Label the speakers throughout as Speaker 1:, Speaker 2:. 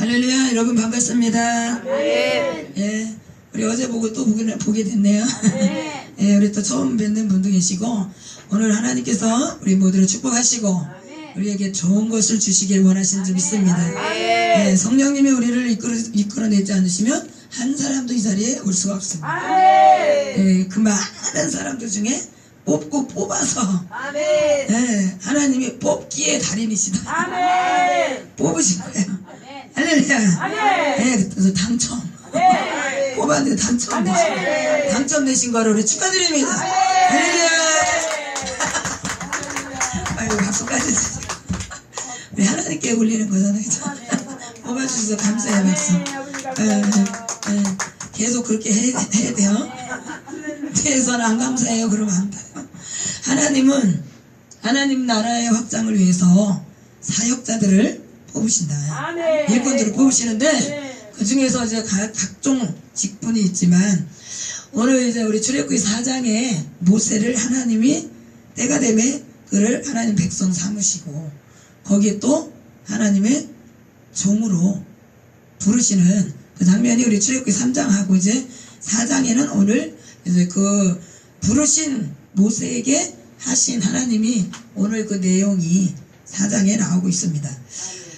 Speaker 1: 할렐루야. 여러분 반갑습니다. 예, 우리 어제 보고 또 보게 됐네요. 예, 우리 또 처음 뵙는 분도 계시고 오늘 하나님께서 우리 모두를 축복하시고 우리에게 좋은 것을 주시길 원하시는 줄 믿습니다. 예, 성령님이 우리를 이끌어내지 않으시면 한 사람도 이 자리에 올 수가 없습니다. 예, 그 많은 사람들 중에 뽑고 뽑아서 예, 하나님이 뽑기의 달인이시다. 뽑으신 거예요. 할렐루야. 예, 그래서 당첨. 뽑았는데 당첨 되신 거를 우리 축하드립니다. 할렐루야. 아이고, 박수까지 주세요. 우리 하나님께 올리는 거잖아요. 뽑아주셔서 감사해요, 박수. 계속 그렇게 해야 돼요. 뒤에서는 안 감사해요. 그러면 안 돼요. 하나님은 하나님 나라의 확장을 위해서 사역자들을 뽑으신다. 일꾼들을 뽑으시는데 그 중에서 이제 각종 직분이 있지만 오늘 이제 우리 출애굽기 4장에 모세를 하나님이 때가 되면 그를 하나님 백성 삼으시고 거기에 또 하나님의 종으로 부르시는 그 장면이 우리 출애굽기 3장하고 이제 4장에는 오늘 이제 그 부르신 모세에게 하신 하나님이 오늘 그 내용이 4장에 나오고 있습니다.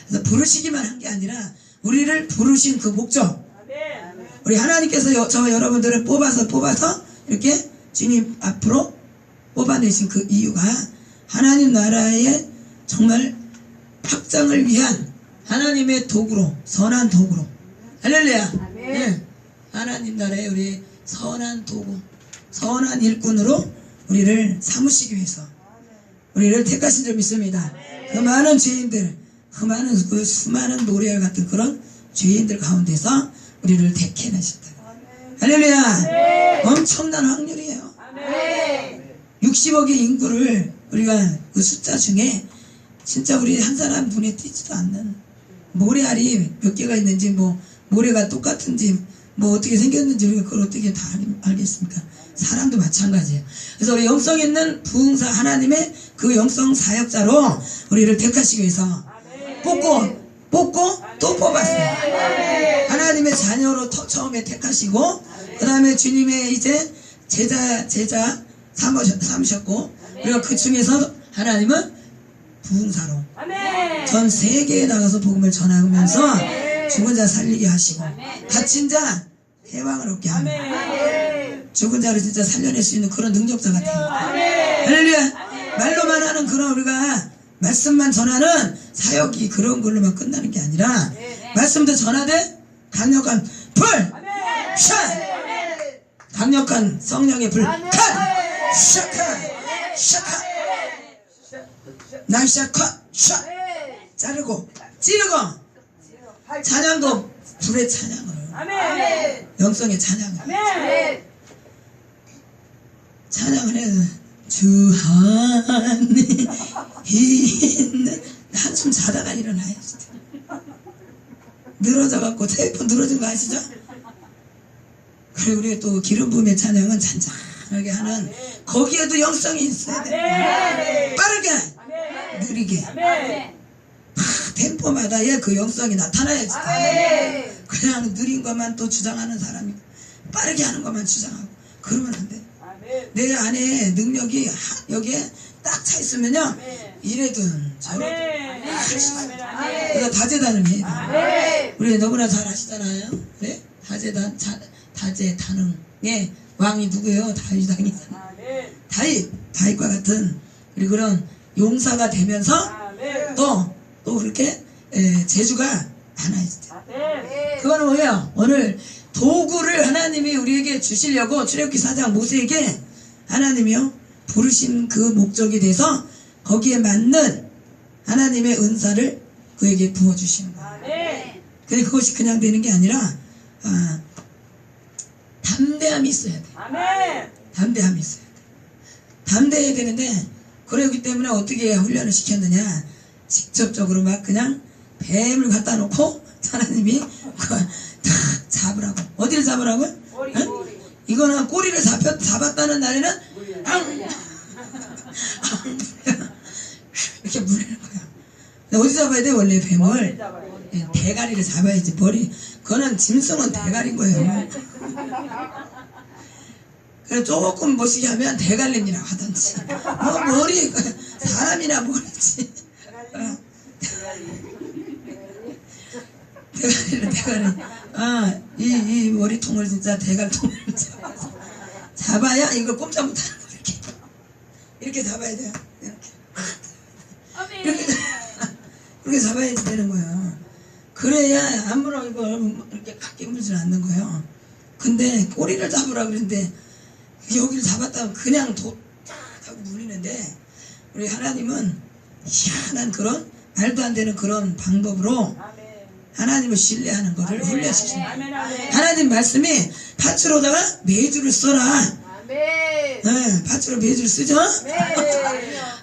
Speaker 1: 그래서 부르시기만 한 게 아니라 우리를 부르신 그 목적, 우리 하나님께서 저 여러분들을 뽑아서 이렇게 주님 앞으로 뽑아내신 그 이유가 하나님 나라의 정말 확장을 위한 하나님의 도구로, 선한 도구로, 할렐루야. 네. 하나님 나라의 우리 선한 도구, 선한 일꾼으로 우리를 삼으시기 위해서 우리를 택하신 줄 믿습니다. 그 많은 죄인들, 그 많은 그 수많은 노래와 같은 그런 죄인들 가운데서 우리를 택해내셨다. 할렐루야. 엄청난 확률이에요. 60억의 인구를 우리가 그 숫자 중에 진짜 우리 한 사람 눈에 띄지도 않는 모래알이 몇 개가 있는지 뭐 모래가 똑같은지 뭐 어떻게 생겼는지 우리가 그걸 어떻게 다 알겠습니까? 사람도 마찬가지예요. 그래서 우리 영성 있는 부흥사 하나님의 그 영성 사역자로 우리를 택하시기 위해서 뽑고 또 뽑았어요. 하나님의 자녀로 처음에 택하시고 그 다음에 주님의 이제 제자 삼으셨고 그리고 그 중에서 하나님은 부흥사로 전 세계에 나가서 복음을 전하면서 죽은 자 살리게 하시고 갇힌 자 해방을 얻게 하며 죽은 자를 진짜 살려낼 수 있는 그런 능력자 같아요. 할렐루야. 말로만 하는 그런 우리가 말씀만 전하는 사역이 그런 걸로만 끝나는 게 아니라 말씀도 전하되 강력한 불 샷! 강력한 성령의 불 칸! 샤카! 샤카! 나이샤카! 샷! 자르고 찌르고 찬양도 불의 찬양으로 영성의 찬양을 찬양을 해서 주 안에 있는 한숨 자다가 일어나요. 진짜 늘어져갖고 테이프 늘어진 거 아시죠? 그리고 우리 또 기름 부음의 찬양은 잔잔하게 하는 거기에도 영성이 있어야 돼. 빠르게 느리게 템포마다의 그 영성이 나타나야지. 그냥 느린 것만 또 주장하는 사람이 빠르게 하는 것만 주장하고 그러면 안 돼. 내 안에 능력이 여기에 딱 차 있으면요 이래든 저래든 그래서 다재다능 해야 돼. 우리 너무나 잘 아시잖아요. 그래? 다재다능의 왕이 누구예요? 다윗왕이잖아. 다윗과 같은 우리 그런 용사가 되면서 또 그렇게 재주가 많아야지. 그거는 뭐예요? 오늘 도구를 하나님이 우리에게 주시려고 출애굽기 4장 모세에게 하나님이요 부르신 그 목적이 돼서 거기에 맞는 하나님의 은사를 그에게 부어주시는 거예요. 근데 그것이 그냥 되는 게 아니라 담대함이 있어야 돼. 담대함이 있어야 돼. 담대해야 되는데 그러기 때문에 어떻게 훈련을 시켰느냐 직접적으로 막 그냥 뱀을 갖다 놓고 하나님이 탁 잡으라고. 어디를 잡으라고? 머리. 이거는 꼬리를 잡았다는 날에는 이렇게 물리는 거야. 근데 어디 잡아야 돼? 원래 뱀을 대가리를 잡아야지. 머리 그거는 짐승은 대가리인 거예요. 그래 조금 멋지게 하면 대갈림이라고 하던지 뭐 머리 사람이나 머리지. 대가리. 이 머리통을 진짜 대갈통을 잡아야 이걸 꼼짝 못하는 거. 이렇게 잡아야 돼요. 이렇게 잡아야지 되는 거예요. 그래야 아무런 이걸 이렇게 갖게 물질 않는 거예요. 근데 꼬리를 잡으라 그러는데 여기를 잡았다면 그냥 딱 하고 물리는데, 우리 하나님은 희한한 그런 말도 안 되는 그런 방법으로 하나님을 신뢰하는 것을 훈련시키는 거예요. 하나님 말씀이 팥으로다가 메주를 써라. 네, 팥으로 메주를 쓰죠?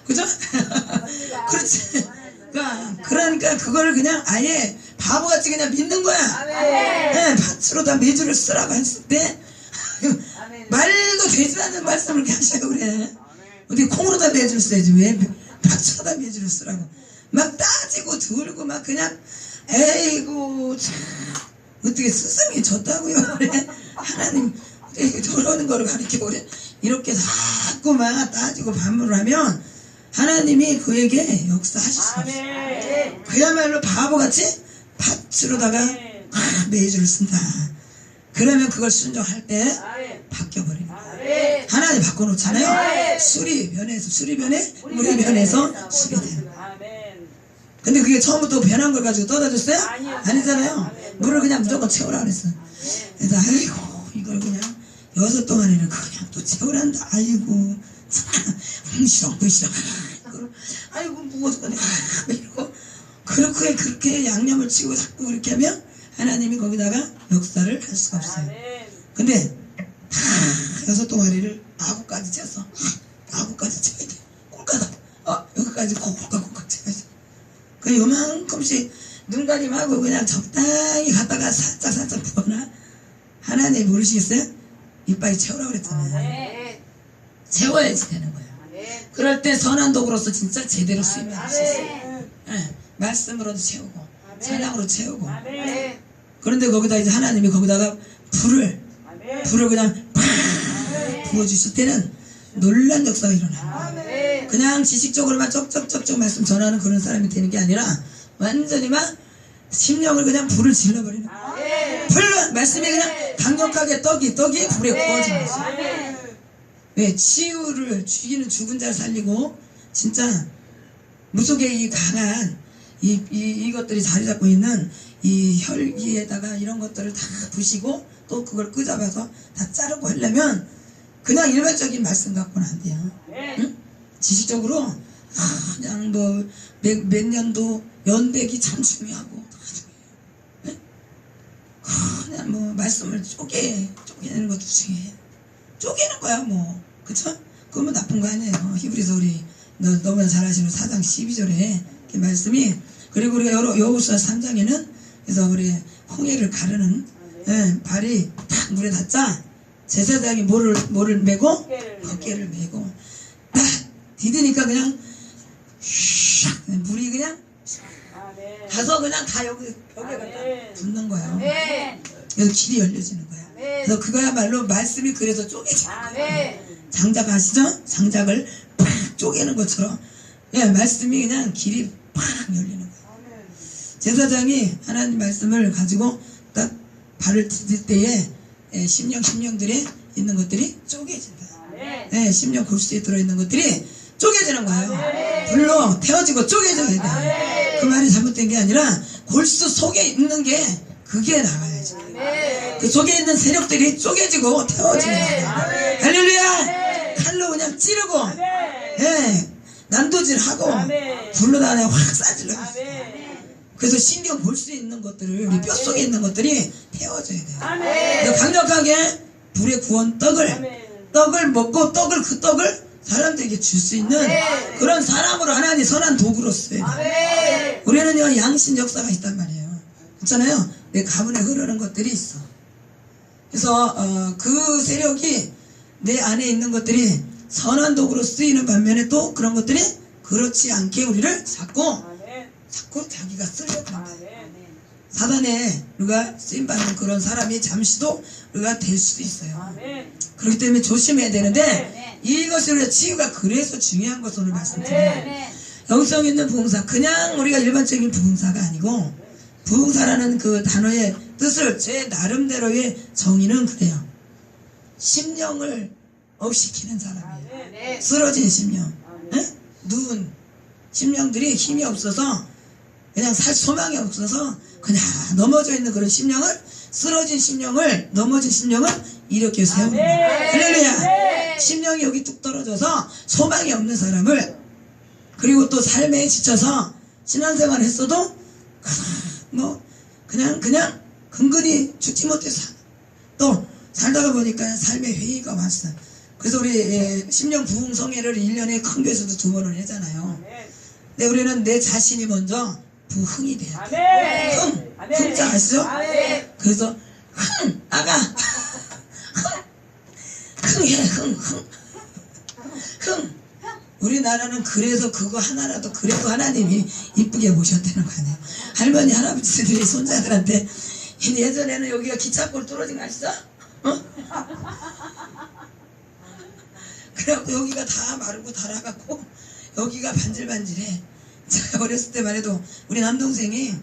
Speaker 1: 그죠? 그렇지. 그러니까 그걸 그냥 아예 바보같이 그냥 믿는 거야. 네, 팥으로 다 메주를 쓰라고 했을 때 말도 되지 않는 말씀을 이렇게 하시라고 그래. 어떻게 콩으로 다 메주를 써야지 왜 팥으로 다 메주를 쓰라고 막 따지고 들고 막 그냥 에이구 참 어떻게 스승이 졌다고요 그래. 하나님 저러는 거를 가르치고 그래. 이렇게 자꾸 막 따지고 반문을 하면 하나님이 그에게 역사하실 수 없어요. 그야말로 바보같이 팥으로다가 메주를 쓴다. 그러면 그걸 순종할 때 바뀌어버리는 거예요. 하나님 바꿔놓잖아요. 술이 변해 물이 변해서 술이 되는 거예요. 근데 그게 처음부터 변한 걸 가지고 떠다줬어요? 아니잖아요. 물을 그냥 무조건 채우라 그랬어. 그래서 아이고 이걸 그냥 6 동안에는 그냥 또 채우란다. 아이고 무시렁 아이고 무거워서 이러고 그렇게 양념을 치고 자꾸 그렇게 하면 하나님이 거기다가 역사를 할 수가 없어요. 근데 6 동아리를 아구까지 채서 아구까지 채야 돼. 꼴까다 여기까지 꼴까지 채야 돼. 그 요만큼씩 눈가림하고 그냥 적당히 갔다가 살짝 부어놔. 하나님 모르시겠어요? 이빨이 채우라고 그랬잖아요. 채워야지 되는 거예요. 그럴 때 선한 도구로서 진짜 제대로 쓰임받을 수 있어요. 네, 말씀으로도 채우고 찬양으로 채우고. 그런데 거기다 이제 하나님이 거기다가 불을 그냥 팍 부어주실 때는 놀란 역사가 일어나요. 그냥 지식적으로만 쩍쩍쩍쩍 말씀 전하는 그런 사람이 되는 게 아니라 완전히 막 심령을 그냥 불을 질러버리는 거예요. 불은 말씀이 그냥 강력하게 떡이 불에 구워지는 거예요. 왜? 치유를 죽이는 죽은 자를 살리고 진짜 무속의 이 강한 이것들이 자리 잡고 있는 이 혈기에다가 이런 것들을 다 부시고 또 그걸 끄잡아서 다 자르고 하려면 그냥 일반적인 말씀 갖고는 안 돼요. 응? 지식적으로 그냥 뭐 몇 년도 연백이 참 중요하고 네? 그냥 뭐 말씀을 쪼개는 것도 중요해요. 쪼개는 거야 뭐 그쵸? 그러면 나쁜 거 아니에요. 히브리서 우리 너무나 잘 아시는 4장 12절에 말씀이, 그리고 우리가 여호수아 3장에는 그래서 우리 홍해를 가르는 발이 탁 물에 닿자 제사장이 뭐를 메고? 걷개를 메고 딱 디디니까 그냥 샥 물이 그냥 가서 그냥 다 여기 벽에 갖다 붙는 거예요. 그래서 길이 열려지는 거야. 그래서 그거야말로 말씀이 그래서 쪼개지는 거예요. 장작 아시죠? 장작을 팍 쪼개는 것처럼 말씀이 그냥 길이 팍 열리는 거예요. 제사장이 하나님 말씀을 가지고 딱 발을 디딜 때에 심령들에 있는 것들이 쪼개진다. 심령 골수에 들어있는 것들이 쪼개지는 거예요. 불로 태워지고 쪼개져야 돼. 그 말이 잘못된 게 아니라 골수 속에 있는 게 그게 나와야지. 그 속에 있는 세력들이 쪼개지고 태워지는 거예요. 할렐루야! 칼로 그냥 찌르고 난도질하고 불로다 그냥 확 싸질러. 그래서 신경 볼 수 있는 것들을 우리 뼛속에 있는 것들이 태워져야 돼요. 강력하게 불에 구운 떡을 먹고 그 떡을 사람들에게 줄 수 있는 그런 사람으로 하나님 선한 도구로 써야 돼요. 우리는요 양심 역사가 있단 말이에요. 그렇잖아요. 내 가문에 흐르는 것들이 있어. 그래서 그 세력이 내 안에 있는 것들이 선한 도구로 쓰이는 반면에 또 그런 것들이 그렇지 않게 우리를 자꾸 자꾸 자기가 쓰려고 한다. 사단에 우리가 쓰임받는 그런 사람이 잠시도 우리가 될 수도 있어요. 그렇기 때문에 조심해야 되는데 이것을 우리가 치유가 그래서 중요한 것을 오늘 말씀드려요. 영성 있는 부흥사, 그냥 우리가 일반적인 부흥사가 아니고 부흥사라는 그 단어의 뜻을 제 나름대로의 정의는 그래요. 심령을 업시키는 사람이에요. 쓰러진 심령, 누운 심령들이 힘이 없어서 그냥 살 소망이 없어서 그냥 넘어져 있는 그런 심령을, 쓰러진 심령을, 넘어진 심령을 일으켜 세우는 거예요. 할렐루야. 심령이 여기 뚝 떨어져서 소망이 없는 사람을, 그리고 또 삶에 지쳐서 신앙생활을 했어도 그냥 근근히 죽지 못해서 또 살다가 보니까 삶의 회의가 왔어. 그래서 우리 심령 부흥성회를 1년에 큰 교회에서도 2번을 하잖아요. 근데 우리는 내 자신이 먼저 부흥이 돼야 돼. 흥자 아시죠? 그래서 나가 흥해. 우리나라는 그래서 그거 하나라도 그래도 하나님이 이쁘게 모셨다는 거 아니에요. 할머니 할아버지들이 손자들한테 예전에는 여기가 기차골 뚫어진 거 아시죠? 그래갖고 여기가 다 마르고 닳아갖고 여기가 반질반질해. 제가 어렸을 때만 해도 우리 남동생이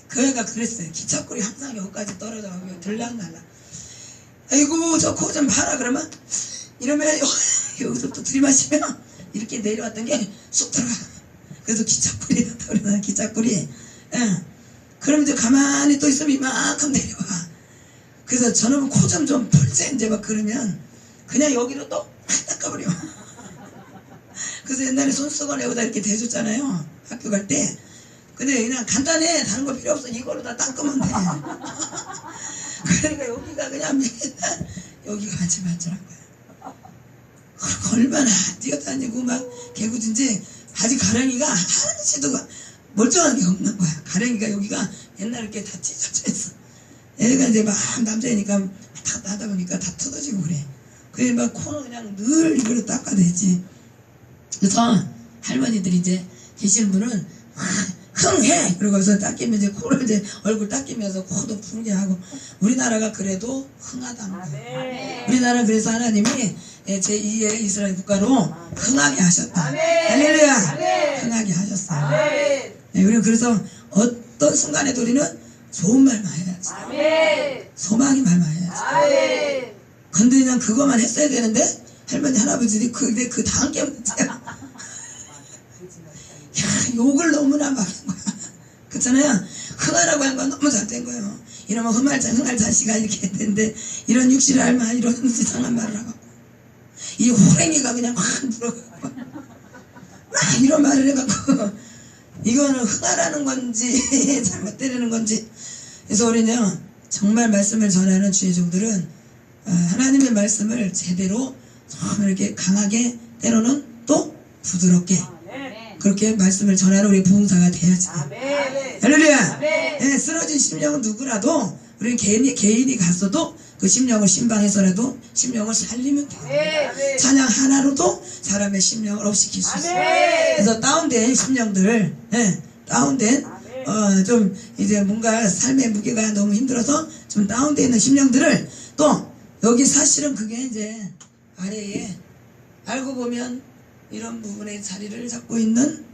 Speaker 1: 그 애가 그랬어요. 기차골이 항상 여기까지 떨어져가지고 들락날락. 아이고 저 코 좀 봐라 그러면 이러면 여기서부터 들이마시면 이렇게 내려왔던 게 쑥 들어가. 그래서 기차골이 났다 그러나 기차골이. 그럼 이제 가만히 또 있으면 이만큼 내려와. 그래서 저놈은 코 좀 풀지 이제 막 그러면 그냥 여기로 또 닦아버려. 그래서 옛날에 손수건 여기다 이렇게 대줬잖아요. 학교 갈 때. 근데 그냥 간단해. 다른 거 필요 없어. 이걸로 다 닦으면 돼. 그러니까 여기가 그냥 맨날 여기가 반질반질한 거야. 얼마나 뛰어다니고 막 개구진지 아직 가랭이가 하나씩도 멀쩡한 게 없는 거야. 가랭이가 여기가 옛날 이렇게 다 찢어져 있어. 얘가 이제 막 남자이니까 다 하다 보니까 다 뜯어지고 그래. 그래 막 코는 그냥 늘 이걸로 닦아내지. 그래서 할머니들이 이제 계시는 분은 흥해! 그러고서 닦이면 이제 코를 이제 얼굴 닦이면서 코도 푸르게 하고. 우리나라가 그래도 흥하다는 거예요. 우리나라 그래서 하나님이 제2의 이스라엘 국가로 흥하게 하셨다. 할렐루야! 흥하게 하셨어요. 우리는 그래서 어떤 순간에도 우리는 좋은 말만 해야지. 소망이 말만 해야지. 근데 그냥 그것만 했어야 되는데 할머니 할아버지들이 근데 그 다음 게 문제야. 욕을 너무나 막 한 거야. 그렇잖아요. 흥하라고 한 건 너무 잘된 거예요. 이러면 흥할 자식아 이렇게 했는데 이런 육실을 알마 이런 이상한 말을 하고 이 호랭이가 그냥 확 물어가고 막 이런 말을 해갖고 이거는 흥하라는 건지 잘못 때리는 건지. 그래서 우리는 정말 말씀을 전하는 주의 종들은 하나님의 말씀을 제대로 이렇게 강하게 때로는 또 부드럽게 그렇게 말씀을 전하는 우리 부흥사가 돼야지. 할렐루야. 쓰러진 심령은 누구라도 우리는 개인이 갔어도 그 심령을 신방해서라도 심령을 살리면 돼. 찬양 하나로도 사람의 심령을 업시킬 수 있어. 그래서 다운된 심령들, 다운된 좀 이제 뭔가 삶의 무게가 너무 힘들어서 좀 다운되어 있는 심령들을 또 여기 사실은 그게 이제 아래에 알고 보면 이런 부분에 자리를 잡고 있는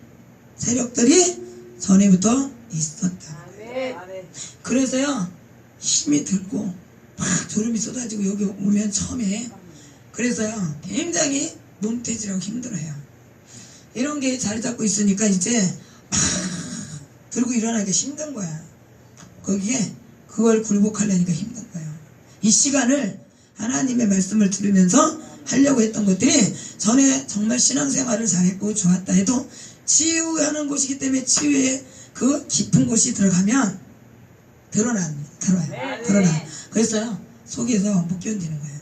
Speaker 1: 세력들이 전에부터 있었다. 그래서요 힘이 들고 막 졸음이 쏟아지고 여기 오면 처음에 그래서요 굉장히 몸태지라고 힘들어요. 이런 게 자리 잡고 있으니까 이제 막 들고 일어나기가 힘든 거야. 거기에 그걸 굴복하려니까 힘든 거예요. 이 시간을 하나님의 말씀을 들으면서 하려고 했던 것들이 전에 정말 신앙생활을 잘했고 좋았다 해도 치유하는 곳이기 때문에 치유의 그 깊은 곳이 들어가면 드러나요. 그래서 속에서 못 견디는 거예요.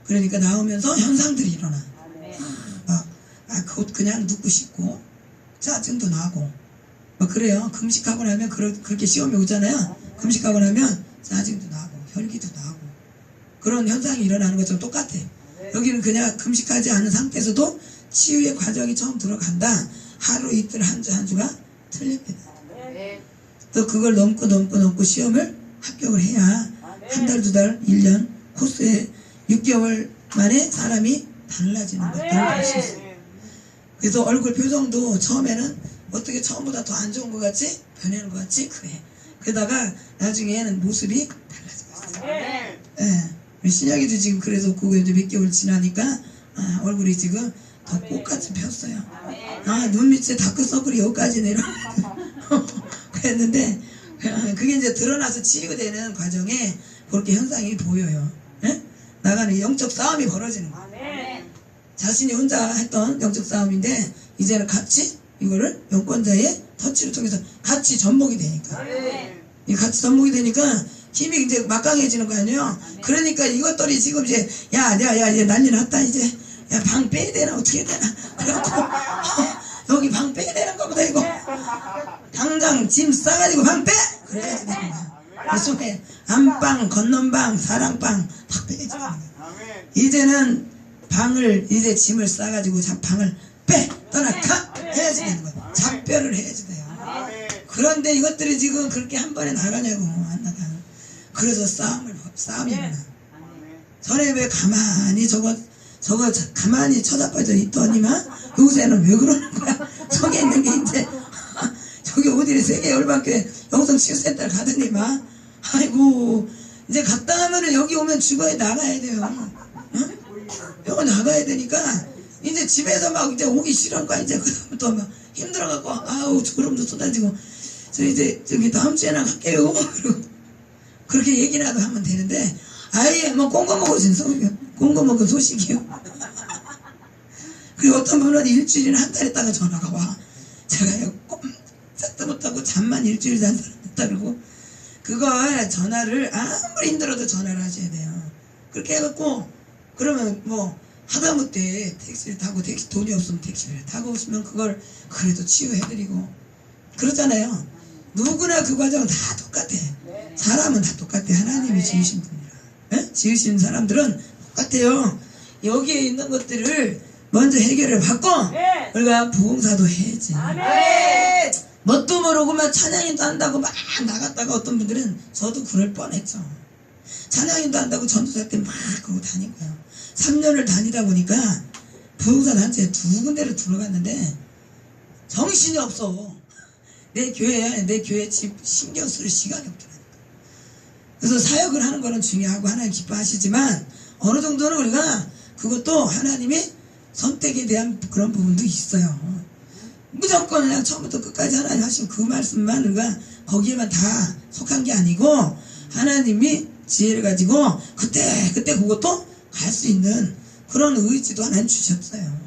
Speaker 1: 그러니까 나오면서 현상들이 일어나. 곧 그냥 눕고 싶고 짜증도 나고 막 그래요. 금식하고 나면 그렇게 시험이 오잖아요. 금식하고 나면 짜증도 나고 혈기도 나고 그런 현상이 일어나는 것처럼 똑같아요. 여기는 그냥 금식하지 않은 상태에서도 치유의 과정이 처음 들어간다. 하루 이틀 한 주가 틀립니다. 또 그걸 넘고 시험을 합격을 해야 한 달, 두 달, 1년 코스에 6개월 만에 사람이 달라지는 것들을 볼 수 있어요. 그래서 얼굴 표정도 처음에는 어떻게 처음보다 더 안 좋은 것 같지? 변하는 것 같지? 그래. 그러다가 나중에는 모습이 달라지고 있어요. 예. 신약이도 지금 그래서 그거 이제 몇 개월 지나니까 얼굴이 지금 더 꽃같이 폈어요. 눈 밑에 다크서클이 여기까지 내려. 그랬는데 그게 이제 드러나서 치유되는 과정에 그렇게 현상이 보여요. 예? 나가는 영적 싸움이 벌어지는 거예요. 자신이 혼자 했던 영적 싸움인데 이제는 같이 이거를 영권자의 터치를 통해서 같이 전복이 되니까 이 같이 전복이 되니까 힘이 이제 막강해지는 거 아니에요. 그러니까 이것들이 지금 이제 야 이제 난리 났다 이제 야 방 빼야 되나 어떻게 해야 되나 그래갖고 여기 방 빼야 되는 거보다 이거 당장 짐 싸가지고 방 빼! 그래야지 되는 거야. 그 속에 안방, 건넌방, 사랑방 다 빼야지 되는 거야. 이제는 방을 이제 짐을 싸가지고 방을 빼! 떠나가! 해야지 되는 거야. 작별을 해야지 돼요. 그런데 이것들이 지금 그렇게 한 번에 나가냐고 안 나가. 그래서 싸움이구나. 전에 왜 가만히 저거 가만히 쳐다봐져 있더니만 요새는 왜 그러는 거야? 속에 있는 게 이제 저기 어디를 세계 열방교회 영성치유센터를 가더니만 아이고 이제 갔다 하면은 여기 오면 주거에 나가야 돼요. 응? 여기 나가야 되니까 이제 집에서 막 이제 오기 싫은 거야. 이제 그다음부터 막 힘들어갖고 아우 주름도 쏟아지고 저 이제 저기 다음 주에나 갈게요. 그렇게 얘기라도 하면 되는데 아예 뭐 꽁거 먹은 소식이요. 그리고 어떤 분은 일주일이나 한 달 있다가 전화가 와. 제가 꼼짝도 못하고 잠만 일주일 잔 사람 있다 그러고 그걸 전화를 아무리 힘들어도 전화를 하셔야 돼요. 그렇게 해갖고 그러면 뭐 하다못해 택시를 타고 돈이 없으면 택시를 타고 오시면 그걸 그래도 치유해드리고 그러잖아요. 누구나 그 과정은 다 똑같아. 사람은 다 똑같아. 하나님이 지으신 분이라. 네? 지으신 사람들은 똑같아요. 여기에 있는 것들을 먼저 해결을 받고 우리가 부흥사도 해야지. 뭣도 모르고 막 찬양인도 한다고 막 나갔다가 어떤 분들은 저도 그럴 뻔했죠. 찬양인도 한다고 전도사 때 막 그러고 다닌 거예요. 3년을 다니다 보니까 부흥사 단체에 2군데를 들어갔는데 정신이 없어. 내 교회 집 신경 쓸 시간이 없더라니까. 그래서 사역을 하는 거는 중요하고 하나님 기뻐하시지만 어느 정도는 우리가 그것도 하나님의 선택에 대한 그런 부분도 있어요. 무조건 그냥 처음부터 끝까지 하나님 하신 그 말씀만 우리가 거기에만 다 속한 게 아니고 하나님이 지혜를 가지고 그때 그것도 갈 수 있는 그런 의지도 하나님 주셨어요.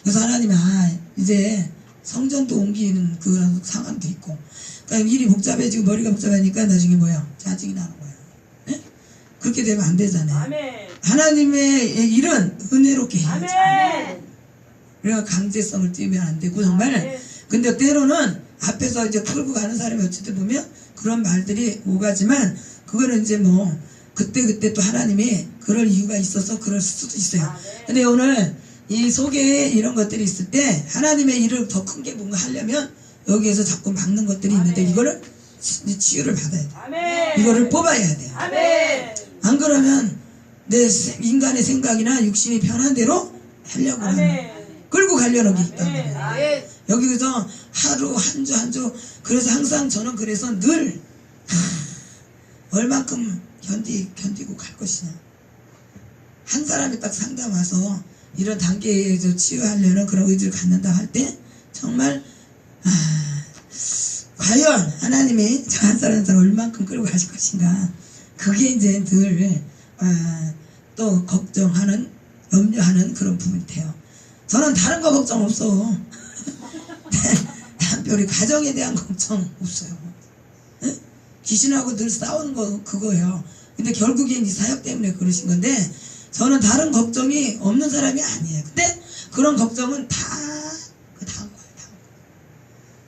Speaker 1: 그래서 하나님이 이제 성전도 옮기는 그런 상황도 있고 그러니까 일이 복잡해지고 머리가 복잡하니까 나중에 뭐야 짜증이 나는 거예요. 네? 그렇게 되면 안 되잖아요. 아멘. 하나님의 일은 은혜롭게 해야죠. 우리가 강제성을 띄우면 안 되고 정말 아멘. 근데 때로는 앞에서 이제 풀고 가는 사람이 어쨌든 보면 그런 말들이 오가지만 그거는 이제 뭐 그때 또 하나님이 그럴 이유가 있어서 그럴 수도 있어요. 근데 오늘 이 속에 이런 것들이 있을 때 하나님의 일을 더 큰 게 뭔가 하려면 여기에서 자꾸 막는 것들이 있는데 이거를 치유를 받아야 돼. 이거를 뽑아야 돼요. 안 그러면 내 인간의 생각이나 육신이 편한 대로 하려고 하는 끌고 가려는 게 있단 말이에요. 여기서 하루 한 주 그래서 항상 저는 그래서 늘 얼만큼 견디고 갈 것이냐. 한 사람이 딱 상담 와서 이런 단계에서 치유하려는 그런 의지를 갖는다 할 때 정말 과연 하나님이 저 한 사람 얼만큼 끌고 가실 것인가. 그게 이제 늘 또 걱정하는 염려하는 그런 부분이 돼요. 저는 다른 거 걱정 없어. 우리 가정에 대한 걱정 없어요. 네? 귀신하고 늘 싸우는 거 그거예요. 근데 결국엔 이 사역 때문에 그러신 건데 저는 다른 걱정이 없는 사람이 아니에요. 근데 그런 걱정은 다 다음 거예요.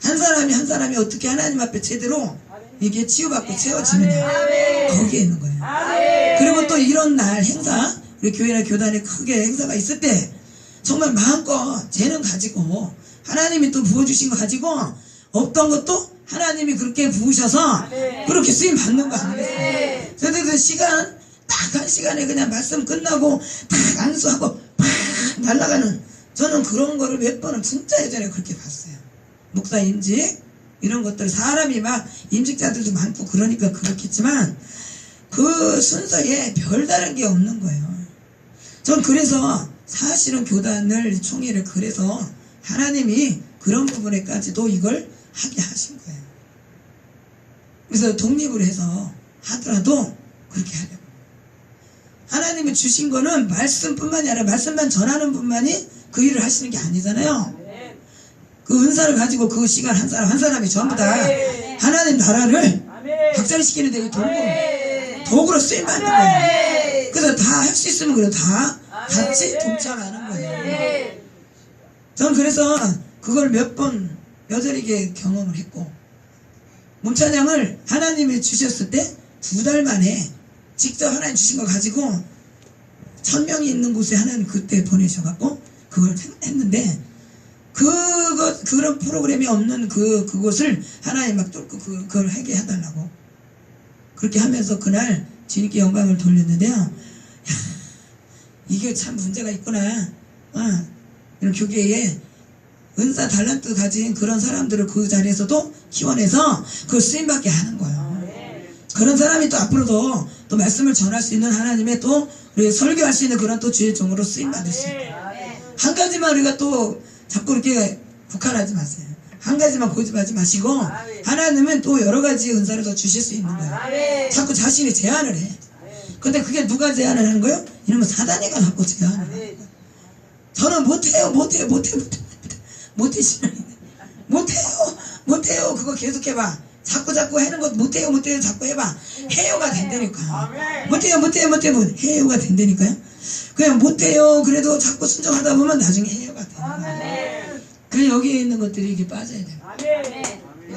Speaker 1: 한 사람이 어떻게 하나님 앞에 제대로 이게 치유받고 채워지느냐 거기에 있는 거예요. 그리고 또 이런 날 행사 우리 교회나 교단에 크게 행사가 있을 때 정말 마음껏 재능 가지고 하나님이 또 부어주신 거 가지고 없던 것도 하나님이 그렇게 부으셔서 그렇게 쓰임 받는 거 아니겠어요? 그래서 시간 딱 한 시간에 그냥 말씀 끝나고 딱 안수하고 팍 날아가는, 저는 그런 거를 몇 번은 진짜 예전에 그렇게 봤어요. 목사 임직 이런 것들, 사람이 막 임직자들도 많고 그러니까 그렇겠지만 그 순서에 별다른 게 없는 거예요. 전 그래서 사실은 교단을 총회를 그래서 하나님이 그런 부분에까지도 이걸 하게 하신 거예요. 그래서 독립을 해서 하더라도 그렇게 하려고. 하나님이 주신 거는 말씀뿐만이 아니라 말씀만 전하는 분만이 그 일을 하시는 게 아니잖아요. 그 은사를 가지고 그 시간 한 사람 한 사람이 전부 다 하나님 나라를 확장시키는 데 도구로 쓰임 받는 거예요. 그래서 다 할 수 있으면 그래도 다 같이 동참하는 거예요. 저는 그래서 그걸 몇 번 여전하게 경험을 했고, 몸찬양을 하나님이 주셨을 때 2달 만에 직접 하나님 주신 거 가지고 1000명이 있는 곳에 하나님 그때 보내셔갖고 그걸 했는데, 그런 프로그램이 없는 그곳을 하나님 막 뚫고 그걸 하게 해달라고 그렇게 하면서 그날 주님께 영광을 돌렸는데요. 야, 이게 참 문제가 있구나. 이런 교계에 은사 달란트 가진 그런 사람들을 그 자리에서도 키워내서 그걸 쓰임받게 하는 거예요. 그런 사람이 또 앞으로도 또 말씀을 전할 수 있는, 하나님의 또 우리 설교할 수 있는 그런 또 주의 종으로 쓰임받을 수 있는, 한 가지만 우리가 또 자꾸 이렇게 국한하지 마세요. 한 가지만 고집하지 마시고 하나님은 또 여러 가지 은사를 더 주실 수 있는 거예요. 자꾸 자신이 제안을 해. 근데 그게 누가 제안을 하는 거예요? 이러면 사단이가 자꾸 제안을 하는 거예요. 저는 못해요. 그거 계속 해봐. 자꾸 하는 것 못해요. 자꾸 해봐. 해요가 된다니까. 못해요. 해요가 된다니까요. 그냥 못해요. 그래도 자꾸 순종하다 보면 나중에 해요가 되는 거예요. 그래, 여기에 있는 것들이 이게 빠져야 돼요.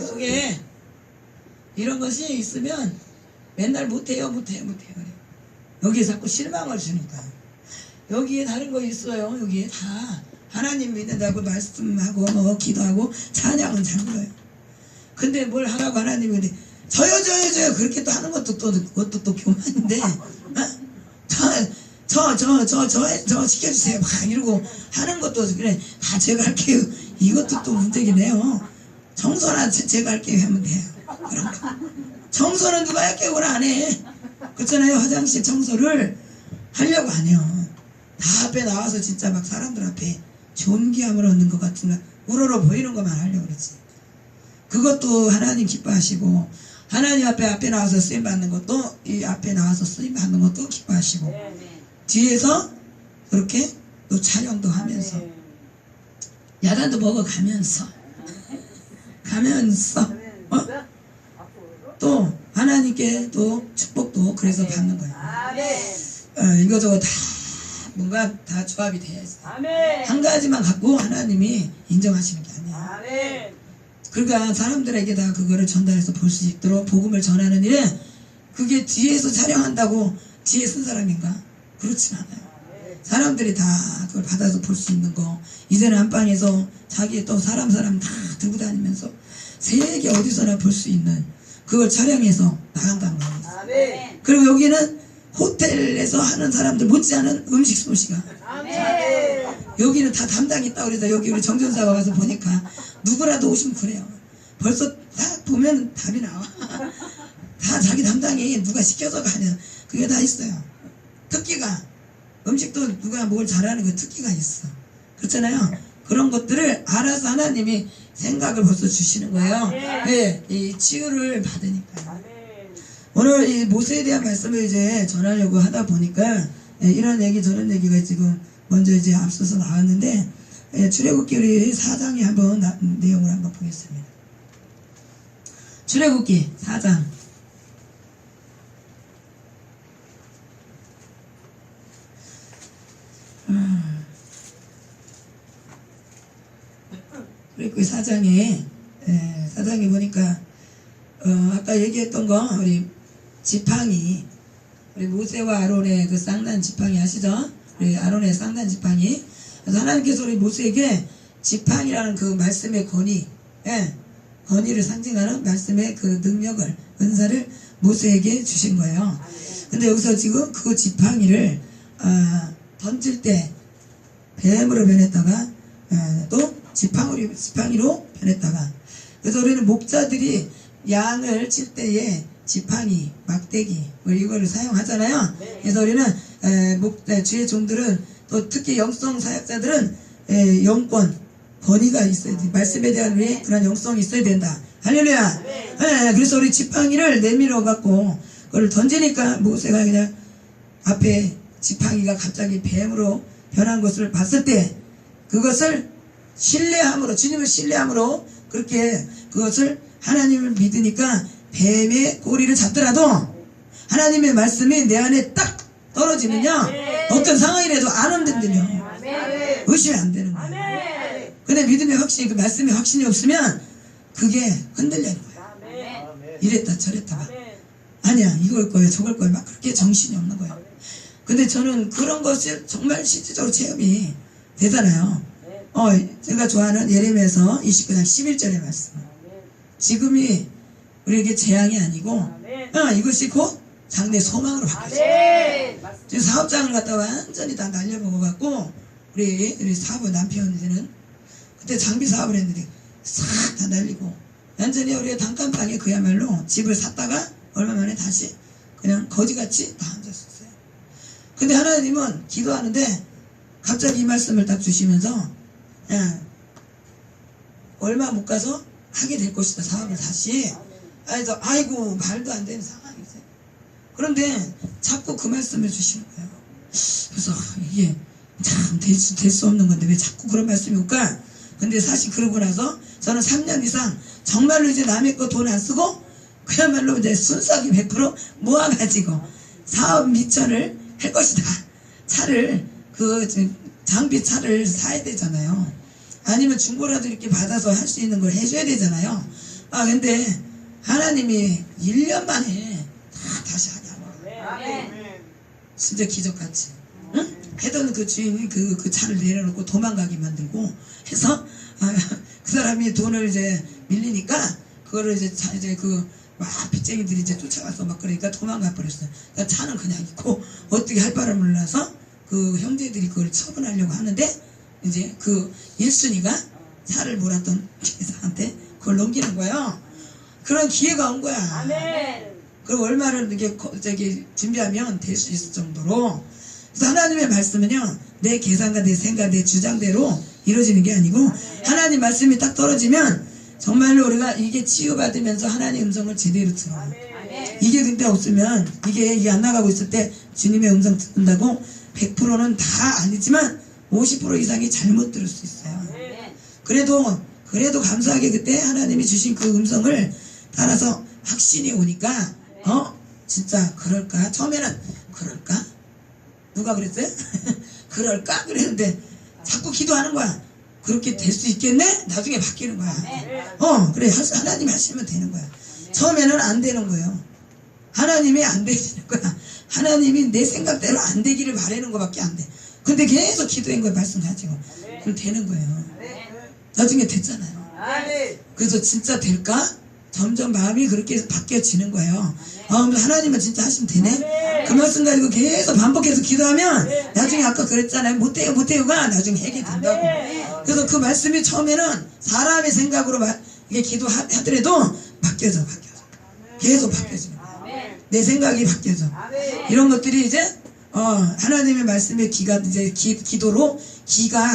Speaker 1: 속에 이런 것이 있으면 맨날 못해요. 그래. 여기에 자꾸 실망을 주니까. 여기에 다른 거 있어요. 여기에 다 하나님 믿는다고 말씀하고 뭐 기도하고 찬양은 잘 불러요. 근데 뭘 하라고 하나님이 근데 저요 그렇게 또 하는 것도 그것도 또 교만인데, 저 시켜주세요 막 이러고 하는 것도 그래, 다 제가 할게요. 이것도 또 문제긴 해요. 청소나 제가 할게요 하면 돼요. 그런 거. 청소는 누가 할게요 안 해. 그렇잖아요. 화장실 청소를 하려고 안 해요. 다 앞에 나와서 진짜 막 사람들 앞에 존귀함을 얻는 것 같은 우러러 보이는 것만 하려고 그러지. 그것도 하나님 기뻐하시고, 하나님 앞에 나와서 쓰임 받는 것도, 이 앞에 나와서 쓰임 받는 것도 기뻐하시고, 뒤에서 그렇게 또 촬영도 하면서 야단도 먹어가면서 또 하나님께 또 축복도 그래서 받는 거예요. 이거저거 다 뭔가 다 조합이 돼야지. 한 가지만 갖고 하나님이 인정하시는 게 아니에요. 그러니까 사람들에게 다 그거를 전달해서 볼 수 있도록 복음을 전하는 일에, 그게 뒤에서 촬영한다고 뒤에 쓴 사람인가? 그렇진 않아요. 사람들이 다 그걸 받아서 볼 수 있는 거, 이제는 안방에서 자기 또 사람 다 들고 다니면서 세계 어디서나 볼 수 있는 그걸 촬영해서 나간다는 거예요. 그리고 여기는 호텔에서 하는 사람들 못지않은 음식 솜씨가, 여기는 다 담당이 있다고 그래서 여기 우리 정전사가 와서 보니까 누구라도 오시면 그래요. 벌써 딱 보면 답이 나와. 다 자기 담당이 누가 시켜서 가냐, 그게 다 있어요. 특기가, 음식도 누가 뭘 잘하는 그 특기가 있어. 그렇잖아요. 그런 것들을 알아서 하나님이 생각을 벌써 주시는 거예요. 네, 이 치유를 받으니까. 오늘 이 모세에 대한 말씀을 이제 전하려고 하다 보니까 이런 얘기 저런 얘기가 지금 먼저 이제 앞서서 나왔는데, 출애굽기 우리 4장에 한번 내용을 한번 보겠습니다. 출애굽기 4장. 출애굽기 4장에 보니까 아까 얘기했던 거, 우리 지팡이, 우리 모세와 아론의 그 쌍난 지팡이 아시죠? 우리 아론의 쌍난 지팡이. 그래서 하나님께서 우리 모세에게 지팡이라는 그 말씀의 권위, 권위를 상징하는 말씀의 그 능력을, 은사를 모세에게 주신 거예요. 근데 여기서 지금 그 지팡이를 던질 때 뱀으로 변했다가 또 지팡이로 변했다가, 그래서 우리는 목자들이 양을 칠 때에 지팡이, 막대기 뭐 이거를 사용하잖아요. 그래서 우리는 주의 종들은, 또 특히 영성 사역자들은 영권, 권위가 있어야 돼. 말씀에 대한 우리 그런 영성이 있어야 된다. 할렐루야. 그래서 우리 지팡이를 내밀어 갖고 그걸 던지니까 모세가 그냥 앞에 지팡이가 갑자기 뱀으로 변한 것을 봤을 때, 그것을 신뢰함으로, 주님을 신뢰함으로, 그렇게 그것을 하나님을 믿으니까 뱀의 꼬리를 잡더라도 하나님의 말씀이 내 안에 딱 떨어지면요, 어떤 상황이라도 안 흔들려. 의심이 안 되는 거예요. 근데 믿음의 확신이, 그 말씀의 확신이 없으면 그게 흔들리는 거예요. 이랬다 저랬다 막, 아니야 이걸 거야 저걸 거야 막 그렇게 정신이 없는 거예요. 근데 저는 그런 것이 정말 실질적으로 체험이 되잖아요. 제가 좋아하는 예레미야서 29장 11절의 말씀. 지금이 우리에게 재앙이 아니고 이것이 곧 장래 소망으로 바뀌어져요. 지금 사업장을 갖다 완전히 다 날려먹어 갖고 우리 사업 남편이는 그때 장비 사업을 했는데 싹 다 날리고 완전히 우리가 단칸방에 그야말로 집을 샀다가 얼마 만에 다시 그냥 거지같이 다 앉았었어요. 근데 하나님은 기도하는데 갑자기 이 말씀을 딱 주시면서 얼마 못 가서 하게 될 것이다 사업을 다시. 그래서 아이고 말도 안 되는 상황이세요. 그런데 자꾸 그 말씀을 주시는 거예요. 그래서 이게 참 될 수 없는 건데 왜 자꾸 그런 말씀이 올까? 근데 사실 그러고 나서 저는 3년 이상 정말로 이제 남의 거 돈 안 쓰고 그야말로 이제 순수하게 100% 모아가지고 사업 미천을 할 것이다. 차를 장비 차를 사야 되잖아요. 아니면 중고라도 이렇게 받아서 할 수 있는 걸 해줘야 되잖아요. 근데 하나님이 1년 만에 다시 하게 하는 거예요. 진짜 기적같이. 응? 해던 그 주인이 그 차를 내려놓고 도망가게 만들고 해서 그 사람이 돈을 이제 밀리니까 그거를 이제 막 빚쟁이들이 이제 쫓아가서 막 그러니까 도망가 버렸어요. 그러니까 차는 그냥 있고 어떻게 할 바를 몰라서 그 형제들이 그걸 처분하려고 하는데 이제 그 1순위가 차를 몰았던 기사한테 그걸 넘기는 거예요. 그런 기회가 온 거야. 그리고 얼마를 이렇게 준비하면 될 수 있을 정도로. 그래서 하나님의 말씀은요, 내 계산과 내 생각, 내 주장대로 이루어지는 게 아니고 하나님 말씀이 딱 떨어지면 정말로 우리가 이게 치유받으면서 하나님의 음성을 제대로 들어요. 이게 근데 없으면 이게 안 나가고 있을 때 주님의 음성 듣는다고 100%는 다 아니지만 50% 이상이 잘못 들을 수 있어요. 그래도 감사하게 그때 하나님이 주신 그 음성을 따라서 확신이 오니까 진짜 그럴까? 처음에는 그럴까? 누가 그랬어요? 그럴까? 그랬는데 자꾸 기도하는 거야. 그렇게 될 수 있겠네? 나중에 바뀌는 거야. 그래 하나님이 하시면 되는 거야. 처음에는 안 되는 거예요. 하나님이 안 되시는 거야. 하나님이 내 생각대로 안 되기를 바라는 거밖에 안 돼. 근데 계속 기도한 거예요. 말씀 가지고. 그럼 되는 거예요. 나중에 됐잖아요. 그래서 진짜 될까? 점점 마음이 그렇게 바뀌어지는 거예요. 하나님은 진짜 하시면 되네? 그 말씀 가지고 계속 반복해서 기도하면 나중에 아까 그랬잖아요. 못해요가 나중에 해결된다고. 그래서 그 말씀이 처음에는 사람의 생각으로 이게 기도하더라도 바뀌어져. 계속 바뀌어지는 거예요. 내 생각이 바뀌어져. 이런 것들이 이제 하나님의 말씀의 기가 이제 기도로 기가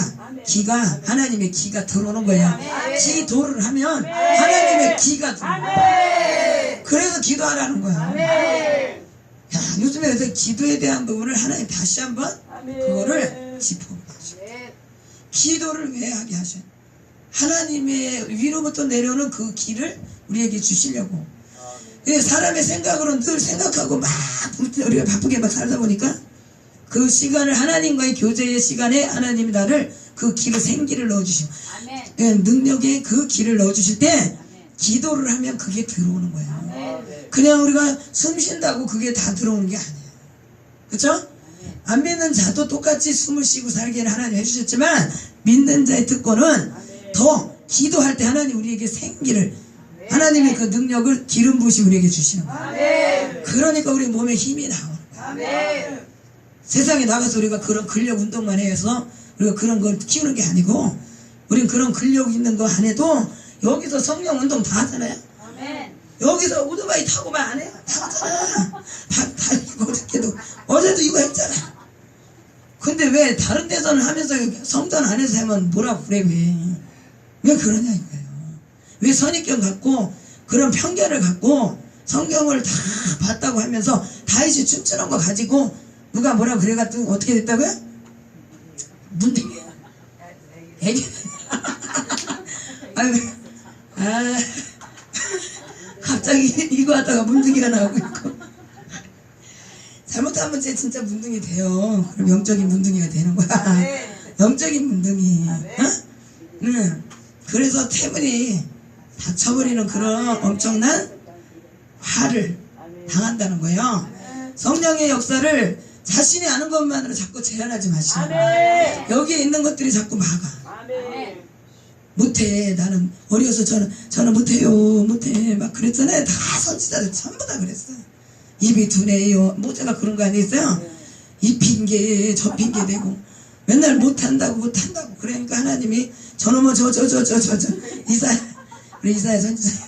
Speaker 1: 하나님의 기가 들어오는 거예요. 기도를 하면 하나님의 기가 들어오는 거예요. 그래서 기도하라는 거예요. 요즘에 그래서 기도에 대한 부분을 하나님 다시 한번 그거를 짚어보셔요. 기도를 왜 하게 하셔요? 하나님의 위로부터 내려오는 그 길을 우리에게 주시려고. 사람의 생각으로는 늘 생각하고 막 우리가 바쁘게 막 살다 보니까 그 시간을 하나님과의 교제의 시간에 하나님이 나를 그 길을 생기를 넣어주시고 능력의 그 길을 넣어주실 때 기도를 하면 그게 들어오는 거예요. 그냥 우리가 숨 쉰다고 그게 다 들어오는 게 아니에요. 그렇죠? 안 믿는 자도 똑같이 숨을 쉬고 살기를 하나님 해주셨지만 믿는 자의 특권은 더 기도할 때 하나님 우리에게 생기를 하나님이 그 능력을 기름 부으시 우리에게 주시는 거예요. 그러니까 우리 몸에 힘이 나오는 거예요. 세상에 나가서 우리가 그런 근력 운동만 해서 우리가 그런 걸 키우는 게 아니고, 우린 그런 근력 있는 거 안 해도 여기서 성령 운동 다 하잖아요. 여기서 오토바이 타고만 안 해요. 다 하잖아. 다 이거 어저께도, 어제도 이거 했잖아. 근데 왜 다른 데서는 하면서 성전 안에서 하면 뭐라고 그래? 왜 그러냐 이거예요. 왜 선입견 갖고 그런 편견을 갖고 성경을 다 봤다고 하면서 다윗이 춤추는 거 가지고 누가 뭐라 그래가지고 어떻게 됐다고요? 문둥이 애기 갑자기 이거 하다가 문둥이가 나오고 있고, 잘못하면 쟤 진짜 문둥이 돼요. 그럼 영적인 문둥이가 되는 거야. 영적인 문둥이. 응. 그래서 태문이 닥쳐버리는 그런 엄청난 화를 당한다는 거예요. 성령의 역사를 자신이 아는 것만으로 자꾸 제한하지 마시고, 여기에 있는 것들이 자꾸 막아. 못해. 나는 어려서 저는 못해요. 못해. 막 그랬잖아요. 다 선지자들 전부 다 그랬어요. 입이 둔해요. 뭐 제가 그런 거 아니겠어요? 이 핑계 저 핑계 대고 맨날 못한다고. 그러니까 하나님이 저놈의 우리 이사야 선지자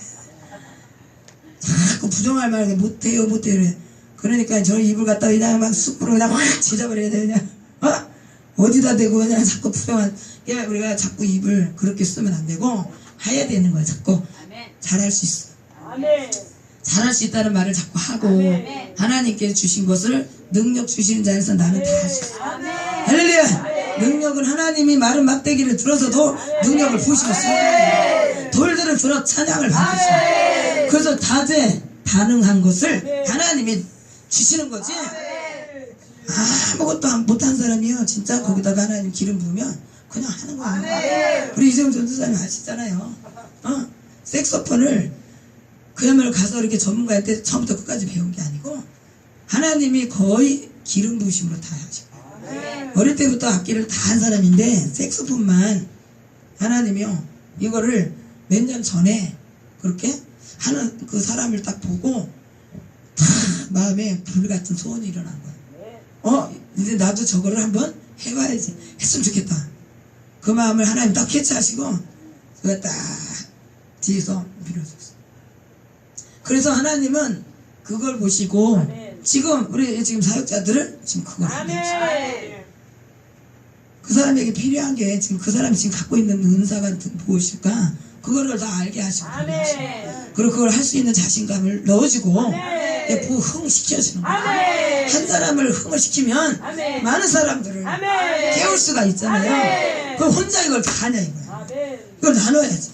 Speaker 1: 자꾸 부정할 말에 못해요 그래. 그러니까 저 입을 갖다 그냥 막 쑥으로 그냥 확 찢어버려야 돼. 그냥 어디다 대고 그냥 자꾸 부정한, 우리가 자꾸 입을 그렇게 쓰면 안 되고 해야 되는 거야. 자꾸 잘할 수 있어. 잘할 수 있다는 말을 자꾸 하고, 하나님께 주신 것을 능력 주시는 자에서 나는 다 할 수 있어. 할렐루야. 능력은 하나님이 마른 막대기를 들어서도 능력을 부으시겠어요. 돌들을 들어 찬양을 받으시고, 그래서 다능한 것을 하나님이 주시는 거지. 아무것도 못한 사람이요, 진짜 거기다가 하나님 기름 부으면 그냥 하는 거예요. 우리 이재용 전도사님 아시잖아요. 색소폰을 그야말로 가서 이렇게 전문가한테 처음부터 끝까지 배운 게 아니고 하나님이 거의 기름 부으심으로 다 하시고, 어릴 때부터 악기를 다 한 사람인데 색소폰만 하나님이요 이거를 몇 년 전에 그렇게 하는 그 사람을 딱 보고 다 마음에 불같은 소원이 일어난 거예요. 이제 나도 저거를 한번 해봐야지, 했으면 좋겠다. 그 마음을 하나님 딱 캐치하시고 제가 딱 뒤에서 밀어줬어요. 그래서 하나님은 그걸 보시고 지금 우리 지금 사역자들을 지금 그걸 하고 계시죠. 그 사람에게 필요한 게 지금 그 사람이 지금 갖고 있는 은사가 무엇일까, 그거를 다 알게 하시고, 그리고 그걸 할 수 있는 자신감을 넣어주고 흥시켜주는 거예요. 한 사람을 흥을 시키면 많은 사람들을 깨울 수가 있잖아요. 그럼 혼자 이걸 다 하냐 이거예요. 이걸 나눠야지.